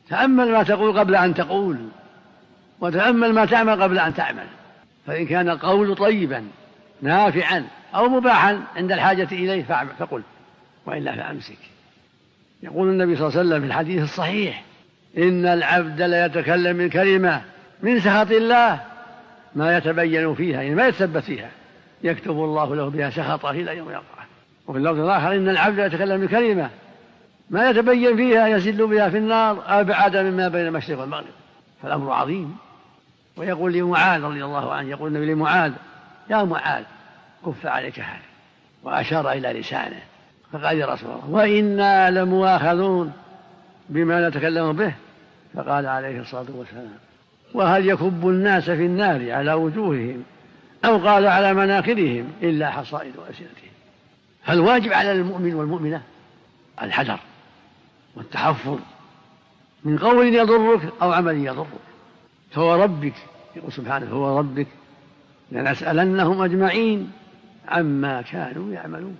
تأمل ما تقول قبل أن تقول، وتأمل ما تعمل قبل أن تعمل. فإن كان القول طيبا نافعا أو مباحا عند الحاجة إليه فقل، وإلا فأمسك. يقول النبي صلى الله عليه وسلم في الحديث الصحيح: إن العبد ليتكلم من كلمة من سخط الله ما يتبين فيها، يعني ما يتثبت فيها، يكتب الله له بها سخطه إلى يوم يلقاه. وفي اللفظ الآخر: إن العبد يتكلم من كلمة ما يتبين فيها يزل بها في النار أبعد مما بين المشرق والمغرب. فالأمر عظيم. ويقول لمعاذ رضي الله عنه، يقول النبي لمعاذ: يا معاذ كف عليك هذا، وأشار إلى لسانه. فقال: يا رسول الله، وإنا لمؤاخذون بما نتكلم به. فقال عليه الصلاة والسلام: وهل يكب الناس في النار على وجوههم أو قال على مناخرهم إلا حصائد ألسنتهم. فالواجب على المؤمن والمؤمنة الحذر والتحفظ من قول يضرك أو عمل يضرك. فهو ربك، يقول سبحانه: هو ربك لنسألنهم أجمعين عما كانوا يعملون.